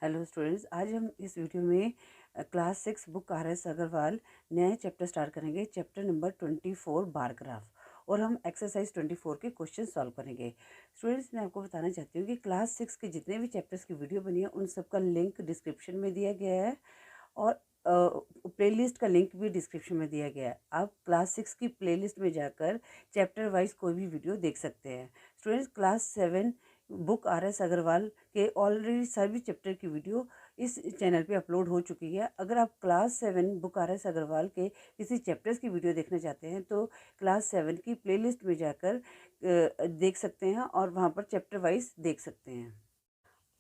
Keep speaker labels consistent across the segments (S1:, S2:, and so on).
S1: Hello students, आज हम इस वीडियो में क्लास 6 बुक RS अग्रवाल नया चैप्टर स्टार्ट करेंगे। चैप्टर नंबर 24 बार ग्राफ, और हम एक्सरसाइज 24 के क्वेश्चन सॉल्व करेंगे। स्टूडेंट्स, मैं आपको बताना चाहती हूँ कि क्लास 6 के जितने भी चैप्टर्स की वीडियो बनी है उन सब का लिंक डिस्क्रिप्शन में दिया गया है, और प्लेलिस्ट का लिंक भी डिस्क्रिप्शन में दिया गया है। आप क्लास 6 की प्लेलिस्ट में जाकर चैप्टर वाइज कोई भी वीडियो देख सकते हैं। Students, class 7 book RS Agarwal के ऑलरेडी सभी चैप्टर की वीडियो इस चैनल पे अपलोड हो चुकी है। अगर आप क्लास 7 बुक RS अग्रवाल के किसी चैप्टर्स की वीडियो देखना चाहते हैं तो क्लास 7 की प्लेलिस्ट में जाकर देख सकते हैं, और वहाँ पर चैप्टर वाइज देख सकते हैं।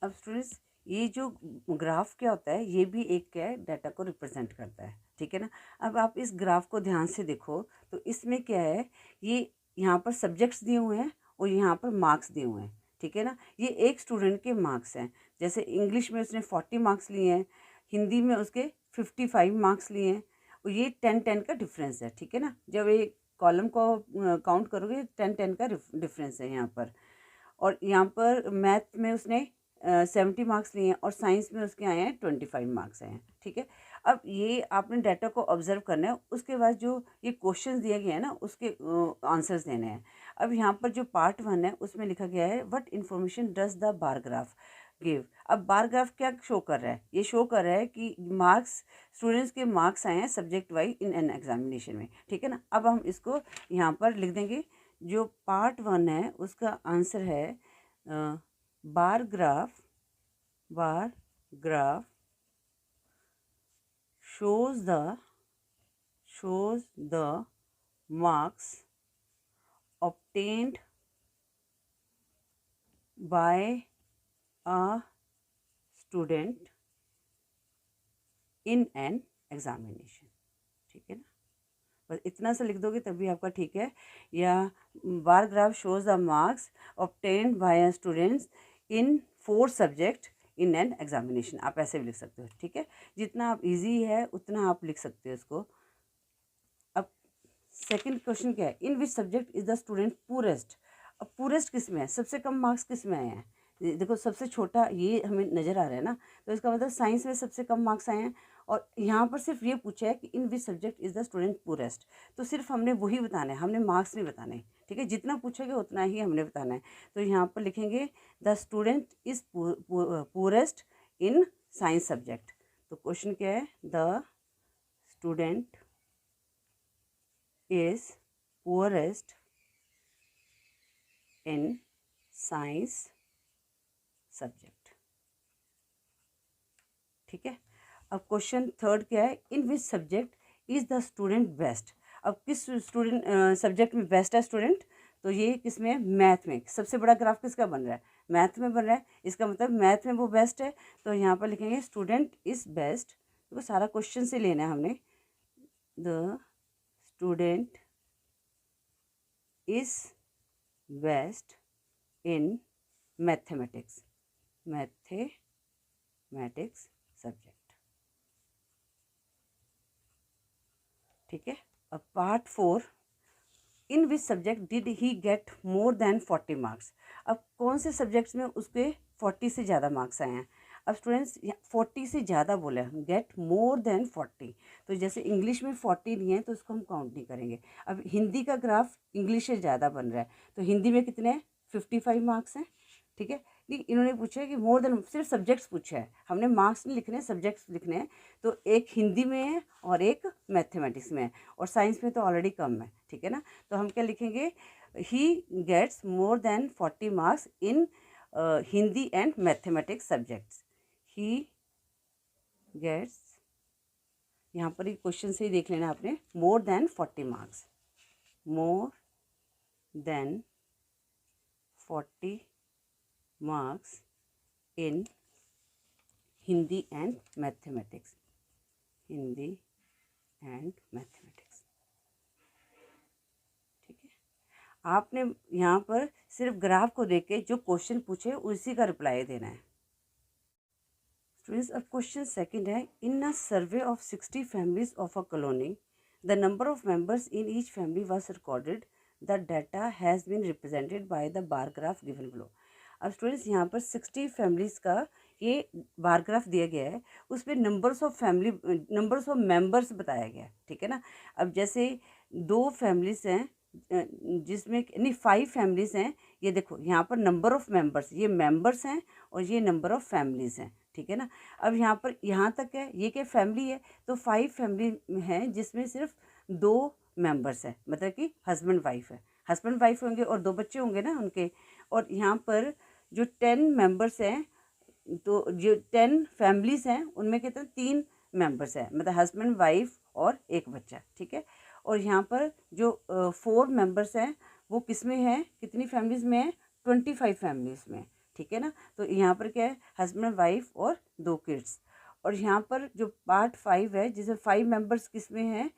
S1: अब स्टूडेंट्स, ये जो ग्राफ क्या होता है, ये भी एक क्या है, डाटा को रिप्रेजेंट करता है, ठीक है ना। अब आप इस ग्राफ को ध्यान से देखो तो इसमें क्या है, ये यहाँ पर सब्जेक्ट्स दिए हुए हैं और यहाँ पर मार्क्स दिए हुए हैं, ठीक है ना। ये एक स्टूडेंट के मार्क्स हैं। जैसे इंग्लिश में उसने 40 मार्क्स लिए हैं, हिंदी में उसके 55 मार्क्स लिए हैं, और ये 10-10 का डिफरेंस है, ठीक है ना। जब एक कॉलम को काउंट करोगे 10-10 का डिफरेंस है यहाँ पर। और यहाँ पर मैथ में उसने 70 मार्क्स लिए हैं, और साइंस में उसके आए हैं 25 मार्क्स आए हैं, ठीक है। अब ये आपने डाटा को ऑब्जर्व करना है, उसके बाद जो ये क्वेश्चन दिए गए हैं ना उसके आंसर्स देने हैं। अब यहाँ पर जो पार्ट 1 है उसमें लिखा गया है, what information does the bar graph give. अब बार ग्राफ क्या शो कर रहा है, ये शो कर रहा है कि मार्क्स, स्टूडेंट्स के मार्क्स आए हैं subject wise in an examination में, ठीक है ना। अब हम इसको यहाँ पर लिख देंगे। जो पार्ट 1 है उसका आंसर है bar graph shows the marks obtained by a student in an examination, ठीक है ना। बस इतना सा लिख दोगे तभी आपका ठीक है। या bar graph shows the marks obtained by a students in 4 subject in an examination, आप ऐसे भी लिख सकते हो, ठीक है। जितना आप इजी है उतना आप लिख सकते हो इसको। अब सेकंड क्वेश्चन क्या है, in which subject is the student poorest. अब पूरेस्ट किस में है, सबसे कम मार्क्स किस में आए हैं। देखो सबसे छोटा ये हमें नज़र आ रहा है ना, तो इसका मतलब साइंस में सबसे कम मार्क्स आए हैं। और यहाँ पर सिर्फ ये पूछा है कि in which subject is the student poorest, तो सिर्फ हमने वही बताना है, हमने मार्क्स नहीं बताने, ठीक है। जितना पूछेगा उतना ही हमने बताना है। तो यहाँ पर लिखेंगे the student is purest in science subject. तो क्वेश्चन क्या है, the student is poorest in science subject, ठीक है। अब क्वेश्चन थर्ड क्या है, in which subject is the student best. अब किस स्टूडेंट सब्जेक्ट में बेस्ट है स्टूडेंट, तो ये किस में, मैथ में। सबसे बड़ा ग्राफ किसका बन रहा है, मैथ में बन रहा है, इसका मतलब मैथ में वो बेस्ट है। तो यहाँ पर लिखेंगे स्टूडेंट इज बेस्ट। तो सारा क्वेश्चन से लेना है हमने, the student is best in mathematics subject, ठीक है। अब part 4, in which subject did he get more than 40 marks. अब कौन से सब्जेक्ट्स में उसके 40 से ज़्यादा मार्क्स आए हैं। अब स्टूडेंट्स 40 से ज़्यादा बोला है, गेट मोर देन 40, तो जैसे इंग्लिश में 40 नहीं है तो उसको हम काउंट नहीं करेंगे। अब हिंदी का ग्राफ इंग्लिश से ज़्यादा बन रहा है, तो हिंदी में कितने हैं, 55 मार्क्स हैं, ठीक है। नहीं, इन्होंने पूछा है कि मोर देन, सिर्फ सब्जेक्ट्स पूछा है, हमने मार्क्स नहीं लिखने, सब्जेक्ट्स लिखने हैं। तो एक हिंदी में है और एक मैथमेटिक्स में है, और साइंस में तो ऑलरेडी कम है, ठीक है ना। तो हम क्या लिखेंगे, he gets more than 40 marks in Hindi and mathematics subjects. He gets, यहाँ पर ही क्वेश्चन से ही देख लेना आपने, more than 40 marks, more than 40 marks in Hindi and mathematics, Hindi and mathematics, ठीक है। आपने यहाँ पर सिर्फ ग्राफ को देख के जो क्वेश्चन पूछे उसी का रिप्लाई देना है। स्टूडेंट्स, अब क्वेश्चन सेकंड है, in a survey of 60 families of a colony the number of members in each family was recorded, the data has been represented by the bar graph given below. अब students यहाँ पर 60 families का ये bar graph दिया गया है, उसमें numbers of members बताया गया है, ठीक है ना। अब जैसे 2 फैमिलीज हैं, जिसमें नहीं 5 फैमिलीज हैं, ये देखो यहाँ पर नंबर ऑफ मेंबर्स, ये मेंबर्स हैं और ये नंबर ऑफ फैमिलीज हैं, ठीक है ना। अब यहाँ पर यहाँ तक है, ये क्या फैमिली है, तो 5 फैमिली हैं जिसमें सिर्फ 2 मेंबर्स हैं, मतलब कि हस्बैंड वाइफ है, हस्बैंड वाइफ होंगे और 2 बच्चे होंगे ना उनके। और यहाँ पर जो 10 मेंबर्स हैं, तो जो 10 फैमिलीज हैं उनमें कितने 3 मेंबर्स हैं, मतलब हस्बैंड वाइफ और एक बच्चा, ठीक है। और यहाँ पर जो 4 मेंबर्स हैं वो किस में हैं, कितनी फैमिलीज में है, 25 फैमिलीज में, ठीक है ना। तो यहाँ पर क्या है, हस्बैंड वाइफ और 2 किड्स। और यहाँ पर जो पार्ट 5 है, जिसमें 5 मेंबर्स किस में हैं,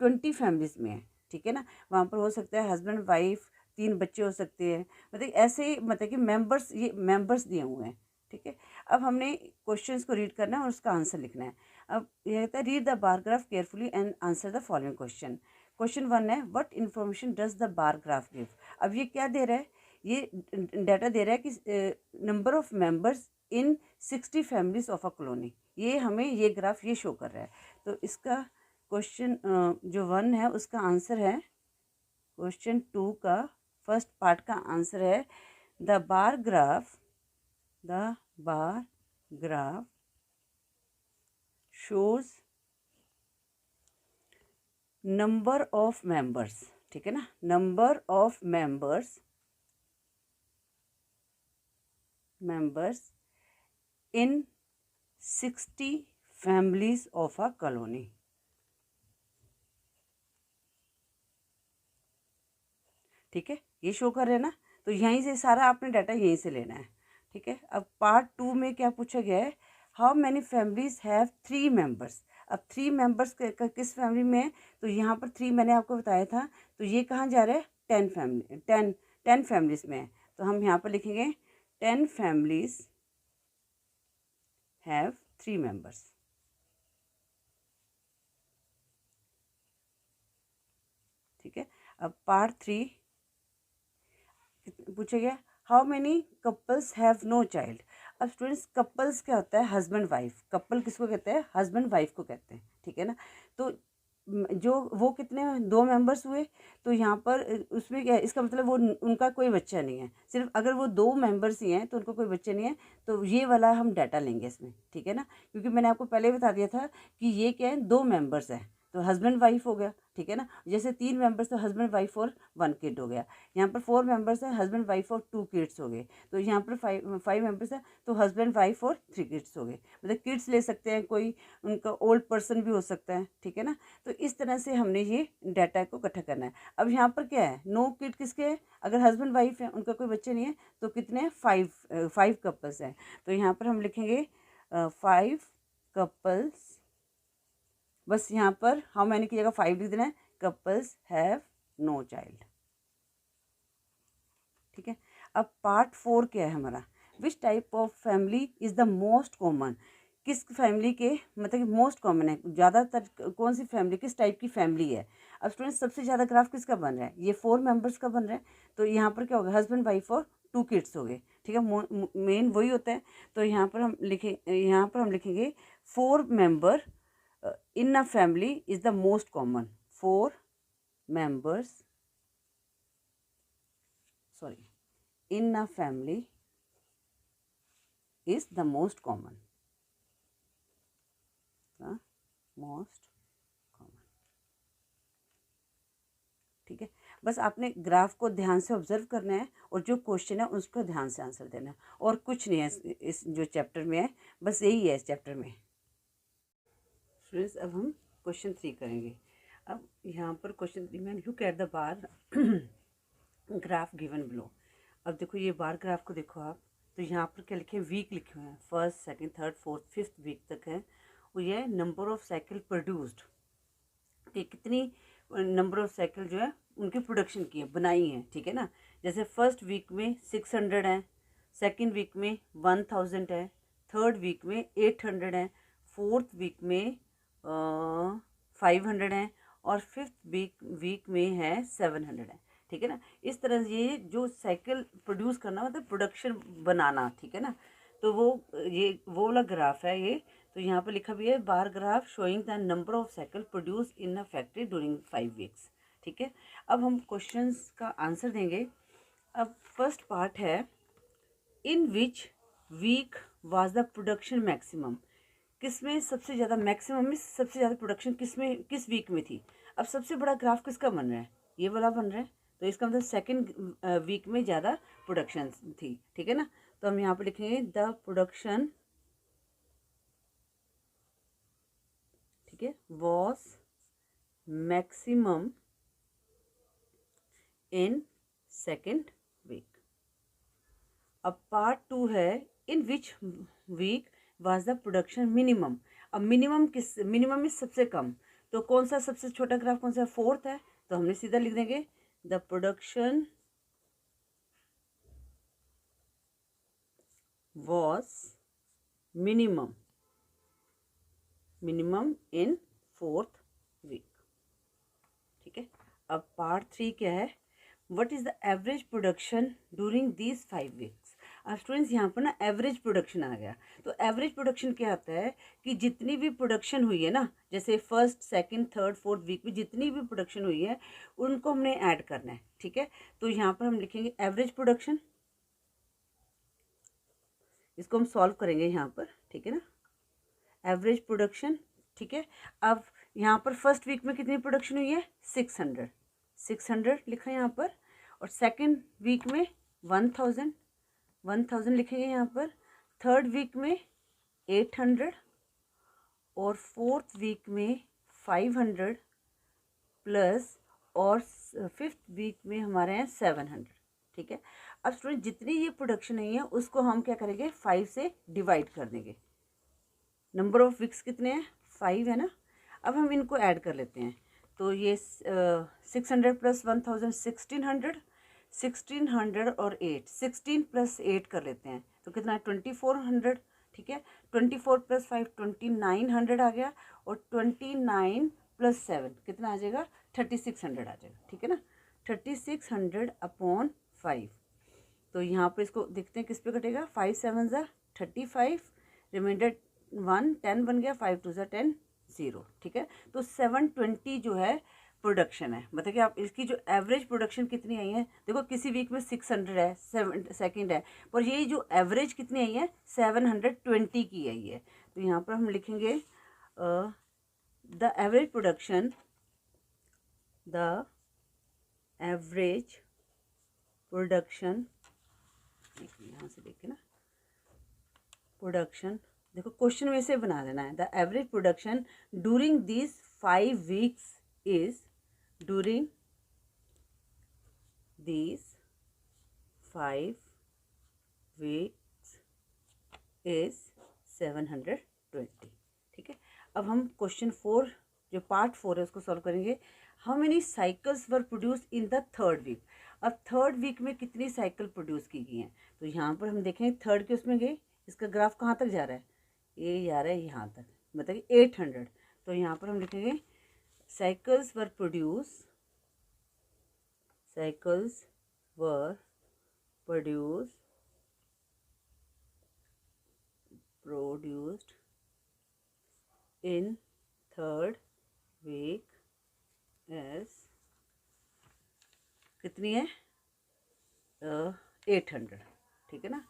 S1: 20 फैमिलीज में है, ठीक है ना। वहाँ पर हो सकता है हस्बैंड वाइफ, 3 बच्चे हो सकते हैं, मतलब ऐसे, मतलब कि मेंबर्स, ये मेंबर्स दिए हुए हैं, ठीक है। अब हमने क्वेश्चंस को रीड करना है और उसका आंसर लिखना है। अब ये कहता है read the bar graph carefully and answer the following question. Question 1 है, what information does the bar graph give. अब ये क्या दे रहा है, ये डाटा दे रहा है कि number of members in 60 families of a colony, ये हमें ये ग्राफ ये शो कर रहा है। तो इसका क्वेश्चन जो 1 है उसका आंसर है, क्वेश्चन 2 का फर्स्ट पार्ट का आंसर है, the bar graph shows number of members, ठीक है ना, number of members in 60 families of a colony, ठीक है, ये शो कर रहे हैं ना। तो यहीं से सारा आपने डाटा यहीं से लेना है, ठीक है। अब पार्ट 2 में क्या पूछा गया है, how many families have 3 members. अब 3 मेंबर्स किस फैमिली में है, तो यहाँ पर 3 मैंने आपको बताया था, तो ये कहाँ जा रहा है, 10 फैमिलीज में है। तो हम यहाँ पर लिखेंगे 10 फैमिलीज हैव 3 मेंबर्स, ठीक है। अब पार्ट 3 पूछा गया, how many couples have no child. अब स्टूडेंट्स कपल्स क्या होता है, हस्बैंड वाइफ, कपल किसको कहते हैं, हस्बैंड वाइफ को कहते हैं, ठीक है ना। तो जो वो कितने 2 मेंबर्स हुए, तो यहाँ पर उसमें क्या है, इसका मतलब वो उनका कोई बच्चा नहीं है, सिर्फ अगर वो 2 मेंबर्स ही हैं तो उनका कोई बच्चा नहीं है, तो ये वाला हम डाटा लेंगे इसमें, ठीक है ना। क्योंकि मैंने आपको पहले बता दिया था कि ये क्या है, 2 मेंबर्स हैं, तो हस्बैंड वाइफ हो गया, ठीक है ना। जैसे 3 मेंबर्स तो हस्बैंड वाइफ और 1 किड हो गया। यहाँ पर 4 मेंबर्स हैं, हस्बैंड वाइफ और 2 किड्स हो गए। तो यहाँ पर 5 मेंबर्स हैं, तो हस्बैंड वाइफ और 3 किड्स हो गए, मतलब किड्स ले सकते हैं, कोई उनका ओल्ड पर्सन भी हो सकता है, ठीक है ना। तो इस तरह से हमने ये डाटा को इकट्ठा करना है। अब यहाँ पर क्या है, नो किड किसके हैं, अगर हस्बैंड वाइफ है उनका कोई बच्चे नहीं है, तो कितने हैं, 5 कपल्स हैं। तो यहाँ पर हम लिखेंगे 5 कपल्स, बस यहाँ पर हाउ मैनी की जगह 5 लिख देना है, कपल्स हैव नो चाइल्ड, ठीक है। अब पार्ट 4 क्या है हमारा, which type of family is the most common. किस फैमिली के, मतलब कि मोस्ट कॉमन है, ज़्यादातर कौन सी फैमिली, किस टाइप की फैमिली है। अब स्टूडेंट सबसे ज़्यादा ग्राफ किसका बन रहा है, ये 4 मेंबर्स का बन रहा है। तो यहाँ पर क्या होगा, हस्बैंड वाइफ और 2 किड्स हो गए, ठीक है, मेन वही होता है। तो यहाँ पर हम लिखेंगे 4 member in a family is the most common, 4 members, in a family is the most common, ठीक है। बस आपने ग्राफ को ध्यान से ऑब्जर्व करना है और जो क्वेश्चन है उसको ध्यान से आंसर देना है, और कुछ नहीं है इस जो चैप्टर में है, बस यही है इस चैप्टर में। स्टूडेंट्स अब हम क्वेश्चन 3 करेंगे। अब यहाँ पर क्वेश्चन 3 में look at the bar graph given below. अब देखो ये बार ग्राफ को देखो आप, तो यहाँ पर क्या लिखे हैं, वीक लिखे हुए हैं, 1st, 2nd, 3rd, 4th, 5th week तक है। वो ये है नंबर ऑफ साइकिल प्रोड्यूस्ड, कि कितनी नंबर ऑफ साइकिल जो है उनकी प्रोडक्शन की है, बनाई है, ठीक है ना। जैसे 1st वीक में 600 है, 2nd वीक में 1000 है, 3rd वीक में 800 है, 4th वीक में 500 है, और 5th वीक में है 700 है, ठीक है ना। इस तरह से ये जो साइकिल प्रोड्यूस करना मतलब प्रोडक्शन बनाना, ठीक है ना। तो ये वो वाला ग्राफ है ये। तो यहाँ पर लिखा भी है bar graph showing the number of cycle produce in a factory during 5 weeks. ठीक है, अब हम क्वेश्चंस का आंसर देंगे। अब फर्स्ट पार्ट है, in which week was the production maximum, किसमें सबसे ज़्यादा मैक्सिमम में सबसे ज़्यादा प्रोडक्शन किस वीक में थी। अब सबसे बड़ा ग्राफ किसका बन रहा है, ये वाला बन रहा है, तो इसका मतलब सेकंड वीक में ज़्यादा प्रोडक्शन थी। ठीक है ना, तो हम यहाँ पे लिखेंगे द प्रोडक्शन, ठीक है, was maximum in second week. अब पार्ट 2 है, in which week was the production minimum. अब मिनिमम में सबसे कम, तो कौन सा सबसे छोटा ग्राफ कौन सा है, फोर्थ है, तो हमने सीधा लिख देंगे the production was minimum in fourth week. ठीक है, अब पार्ट 3 क्या है, what is the average production during these 5 weeks. अब स्टूडेंट्स यहाँ पर ना एवरेज प्रोडक्शन आ गया। तो एवरेज प्रोडक्शन क्या आता है कि जितनी भी प्रोडक्शन हुई है ना, जैसे first second third fourth week में जितनी भी प्रोडक्शन हुई है उनको हमने ऐड करना है। ठीक है, तो यहाँ पर हम लिखेंगे एवरेज प्रोडक्शन, इसको हम सॉल्व करेंगे यहाँ पर। ठीक है ना, एवरेज प्रोडक्शन। ठीक है, अब यहाँ पर फर्स्ट वीक में कितनी प्रोडक्शन हुई है, 600 लिखा है यहाँ पर, और सेकंड वीक में 1000 लिखेंगे यहाँ पर, थर्ड वीक में 800 और फोर्थ वीक में 500 प्लस, और फिफ्थ वीक में हमारे हैं 700। ठीक है, अब स्टूडेंट जितनी ये प्रोडक्शन नहीं है उसको हम क्या करेंगे, 5 से डिवाइड कर देंगे। नंबर ऑफ वीक्स कितने हैं, 5 है ना। अब हम इनको ऐड कर लेते हैं, तो ये 600 प्लस 1000 1600 और 8 16 प्लस 8 कर लेते हैं, तो कितना है 2400। ठीक है, 24 प्लस 5 2900 आ गया, और 29 प्लस 7 कितना आ जाएगा, 3600 आ जाएगा। ठीक है ना, 3600 अपॉन 5। तो यहाँ पर इसको देखते हैं किस पे कटेगा, 5 7 ज़ा 35, रिमाइंडर 1 10 बन गया, 5 2 ज़ा 10 0। ठीक है, तो 720 जो है प्रोडक्शन है। मतलब कि आप इसकी जो एवरेज प्रोडक्शन कितनी आई है, देखो किसी वीक में 600 है, सेकंड है, पर ये जो एवरेज कितनी आई है 720 की आई है। तो यहाँ पर हम लिखेंगे the average production, the average production, यहाँ से देखे ना, प्रोडक्शन देखो क्वेश्चन में से बना देना है, the average production during this 5 weeks is, during this 5 weeks is 720। ठीक है, अब हम क्वेश्चन 4 जो पार्ट 4 है उसको सॉल्व करेंगे। How many cycles were produce in the third week. अब थर्ड वीक में कितनी साइकिल प्रोड्यूस की गई हैं, तो यहाँ पर हम देखेंगे थर्ड के उसमें गए, इसका ग्राफ कहाँ तक जा रहा है, ये जा रहा है यहाँ तक, मतलब कि 800। तो यहाँ पर हम लिखेंगे cycles were produced in third week as कितनी है 800। ठीक है ना,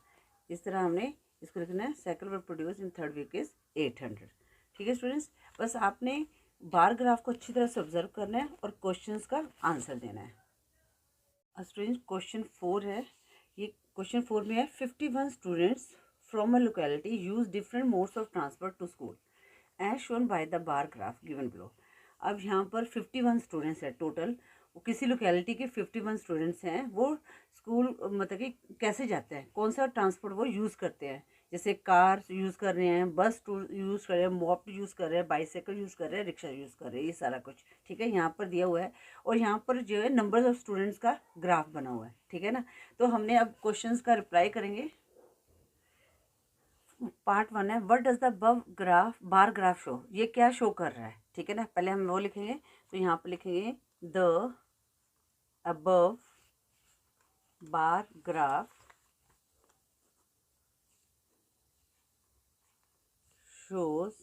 S1: इस तरह हमने इसको लिखना है, cycle were produce in third week is 800। ठीक है स्टूडेंट्स, बस आपने बार ग्राफ को अच्छी तरह से ऑब्जर्व करना है और क्वेश्चंस का आंसर देना है। स्टूडेंट्स क्वेश्चन 4 है, ये क्वेश्चन 4 में है 51 students from a locality use different modes of transport to school as shown by the bar graph given below. अब यहाँ पर 51 स्टूडेंट्स है टोटल, वो किसी लोकेलिटी के 51 स्टूडेंट्स हैं, वो स्कूल मतलब कि कैसे जाते हैं, कौन सा ट्रांसपोर्ट वो यूज़ करते हैं, जैसे कार यूज़ कर रहे हैं, बस यूज़ कर रहे हैं, मॉप यूज़ कर रहे हैं, बाइसाइकिल यूज़ कर रहे हैं, रिक्शा यूज़ कर रहे हैं, ये सारा कुछ। ठीक है, यहाँ पर दिया हुआ है, और यहाँ पर जो है नंबर ऑफ स्टूडेंट्स का ग्राफ बना हुआ है। ठीक है ना, तो हमने अब क्वेश्चंस का रिप्लाई करेंगे। पार्ट 1 है, what does the bar graph show, ये क्या शो कर रहा है। ठीक है ना, पहले हम वो लिखेंगे, तो यहाँ पर लिखेंगे the above bar graph shows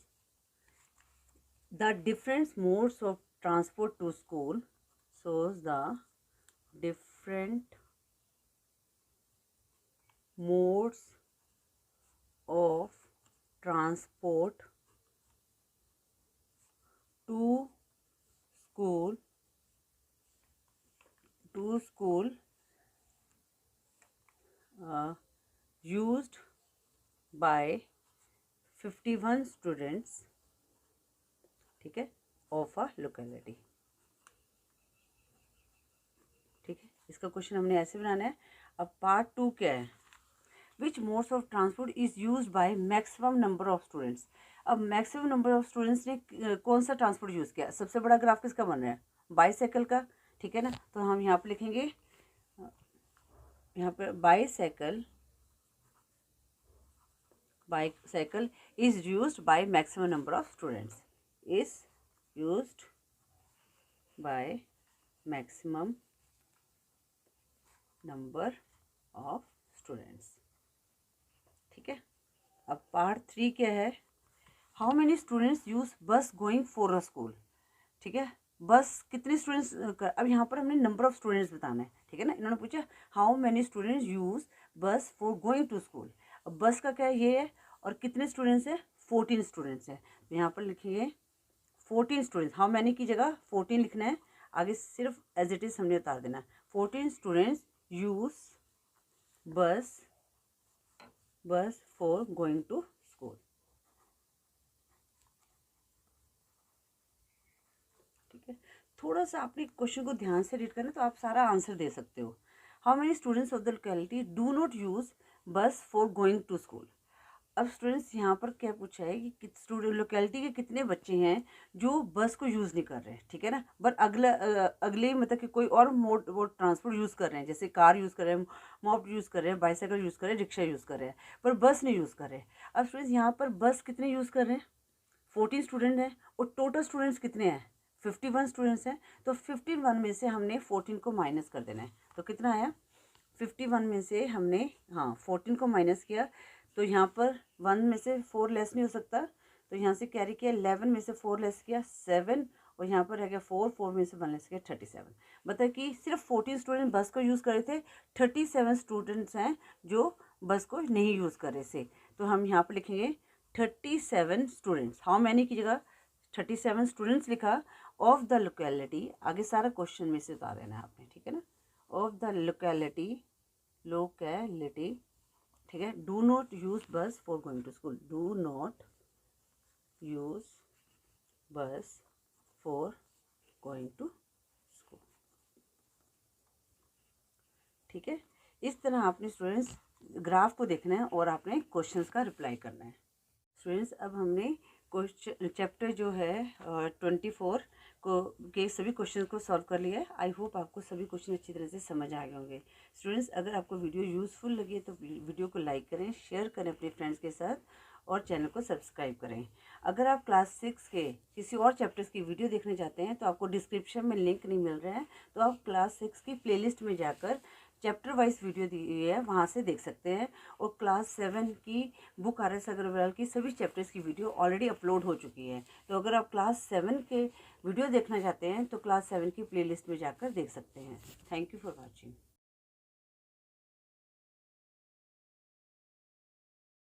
S1: the different modes of transport to school, shows the different modes of transport to school used by 51 students, ठीक है, ऑफ अ लोकेलिटी। ठीक है, इसका क्वेश्चन हमने ऐसे बनाना है। अब पार्ट 2 क्या है, which modes of transport is use by maximum number of students. अब मैक्सिमम नंबर ऑफ स्टूडेंट्स ने कौन सा ट्रांसपोर्ट यूज़ किया, सबसे बड़ा ग्राफ किसका बन रहा है, बाईसाइकिल का, ठीक है ना। तो हम यहाँ पे लिखेंगे, यहाँ पर bicycle is used by maximum number of students, is used by maximum number of students, ठीक है। अब पार्ट 3 क्या है, हाउ मेनी स्टूडेंट्स यूज बस गोइंग फॉर अ स्कूल, ठीक है, बस कितने स्टूडेंट्स, अब यहाँ पर हमने नंबर ऑफ स्टूडेंट्स बताना है, ठीक है ना। इन्होंने पूछा how many students use bus for going to school. अब बस का क्या ये है और कितने स्टूडेंट्स हैं, 14 स्टूडेंट्स हैं। तो यहाँ पर लिखिए 14 स्टूडेंट्स, हाउ मैनी की जगह 14 लिखना है, आगे सिर्फ एज इट इज हमने उतार देना है। 14 students use bus for going to school, ठीक है। थोड़ा सा आपने क्वेश्चन को ध्यान से रीड करना तो आप सारा आंसर दे सकते हो। How many students of the locality do not use bus for going to school. अब स्टूडेंट्स यहाँ पर क्या पूछा है कि स्टूडेंट लोकेलिटी के कितने बच्चे हैं जो बस को यूज़ नहीं कर रहे हैं, ठीक है ना, बट अगले मतलब कि कोई और वो ट्रांसपोर्ट यूज़ कर रहे हैं, जैसे कार यूज़ कर रहे हैं, मॉप यूज़ कर रहे हैं, बाईसाइकिल यूज़ कर रहे हैं, रिक्शा यूज़ कर रहे हैं, पर बस नहीं यूज़ कर रहे हैं। अब स्टूडेंट्स यहाँ पर बस कितने यूज़ कर रहे हैं, 14 स्टूडेंट हैं, और टोटल स्टूडेंट्स कितने हैं, 51 स्टूडेंट्स हैं। तो 51 में से हमने 14 को माइनस कर देना है, तो कितना आया, 51 में से हमने 14 को माइनस किया, तो यहाँ पर 1 में से 4 लेस नहीं हो सकता, तो यहाँ से कैरी किया, 11 में से 4 लेस किया 7, और यहाँ पर रह गया 4 में से 1 लेस किया 37। मतलब कि सिर्फ 14 स्टूडेंट बस को यूज़ कर रहे थे, 37 स्टूडेंट्स हैं जो बस को नहीं यूज़ कर रहे थे। तो हम यहाँ पर लिखेंगे 37 स्टूडेंट्स, हाउ मैनी की जगह 37 स्टूडेंट्स लिखा, ऑफ द लोकेलिटी, आगे सारा क्वेश्चन में से उतार देना है आपने, ठीक है ना, ऑफ द लोकेलिटी, ठीक है, do not use bus for going to school, do not use bus for going to school, ठीक है। इस तरह आपने स्टूडेंट्स ग्राफ को देखना है और आपने क्वेश्चंस का रिप्लाई करना है। स्टूडेंट्स अब हमने क्वेश्चन चैप्टर जो है 24 को के सभी क्वेश्चन को सॉल्व कर लिया है। आई होप आपको सभी क्वेश्चन अच्छी तरह से समझ आ गए होंगे। स्टूडेंट्स अगर आपको वीडियो यूज़फुल लगी तो वीडियो को लाइक करें, शेयर करें अपने फ्रेंड्स के साथ, और चैनल को सब्सक्राइब करें। अगर आप क्लास 6 के किसी और चैप्टर्स की वीडियो देखना चाहते हैं तो आपको डिस्क्रिप्शन में लिंक नहीं मिल रहा है, तो आप क्लास 6 की प्लेलिस्ट में जाकर चैप्टर वाइज वीडियो दी है वहाँ से देख सकते हैं। और क्लास 7 की बुक RS अग्रवाल की सभी चैप्टर्स की वीडियो ऑलरेडी अपलोड हो चुकी है। तो अगर आप क्लास 7 के वीडियो देखना चाहते हैं तो क्लास 7 की प्लेलिस्ट में जाकर देख सकते हैं। Thank you for watching.